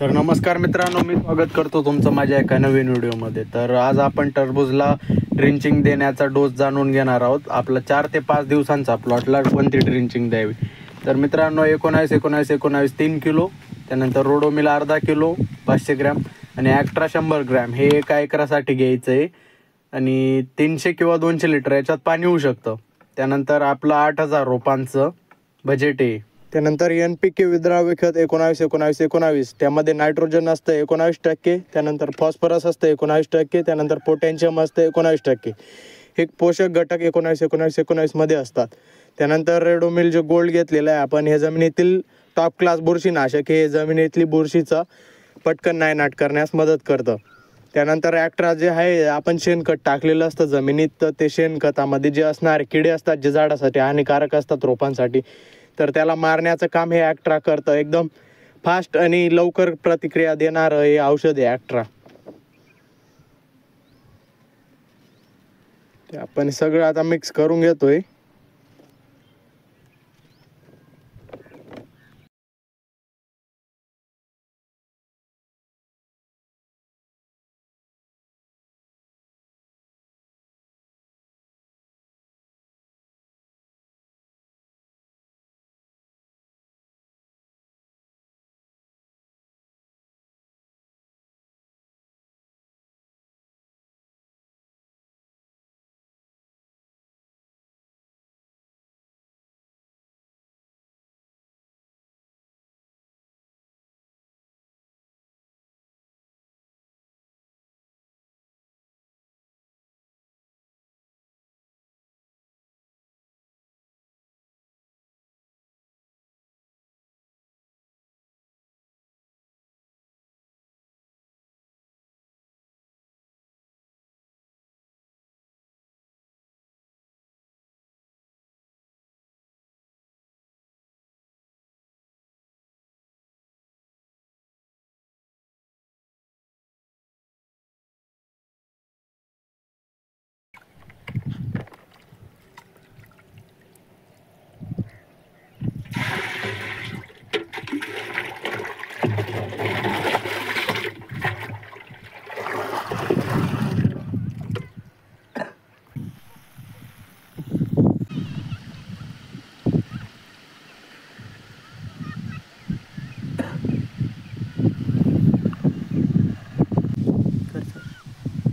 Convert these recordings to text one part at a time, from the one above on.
तर नमस्कार मित्रांनो, मी स्वागत करतो तुमचं माझ्या एका नवीन व्हिडिओमध्ये. तर आज आपण टरबूजला ड्रिंचिंग देण्याचा डोस जाणून घेणार आहोत. आपला 4 ते 5 दिवसांचा प्लॉटला कोणती ड्रिंचिंग द्यावी. तर मित्रांनो, 19 3 किलो, त्यानंतर रोडोमिल अर्धा किलो 500 ग्रॅम आणि ॲक्ट्रा 100 ग्रॅम हे एका एकरासाठी घ्यायचं आहे. आणि 300 किंवा 200 लिटर याच्यात पाणी होऊ शकतं. त्यानंतर आपलं 8,000 रोपांचं बजेट आहे. त्यानंतर NPK विद्राव्य खत 19 त्यामध्ये नायट्रोजन असतं 19%, त्यानंतर फॉस्फरस असतं 19%, त्यानंतर पोटॅशियम असतं 19%. हे पोषक घटक 19 मध्ये असतात. त्यानंतर रेडोमिल जे गोल्ड घेतलेलं आहे आपण, हे जमिनीतील टॉप क्लास बुरशीनाशक, हे जमिनीतली बुरशीचा पटकन नायनाट करण्यास मदत करतं. त्यानंतर ॲक्ट्रा जे आहे, आपण शेणखत टाकलेलं असतं जमिनीत, तर ते शेणखतामध्ये जे असणारे किडे असतात जे झाडासाठी हानिकारक असतात रोपांसाठी, तर त्याला मारण्याचं काम हे ॲक्ट्रा करतं. एकदम फास्ट आणि लवकर प्रतिक्रिया देणारं हे औषध आहे ॲक्ट्रा. ते आपण सगळं आता मिक्स करून घेतोय.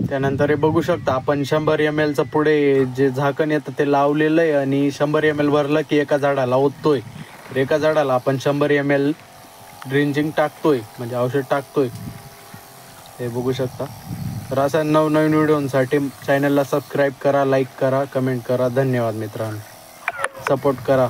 त्यानंतर हे बघू शकता आपण 100 ml चं पुढे जे झाकण येतं ते लावलेलं आहे आणि 100 ml भरलं की एका झाडाला ओततोय. तर एका झाडाला आपण 100 ml ड्रिंचिंग टाकतोय, म्हणजे औषध टाकतोय. हे बघू शकता. तर अशा नवनवीन व्हिडिओसाठी चॅनलला सबस्क्राईब करा, लाईक करा, कमेंट करा. धन्यवाद मित्रांनो, सपोर्ट करा.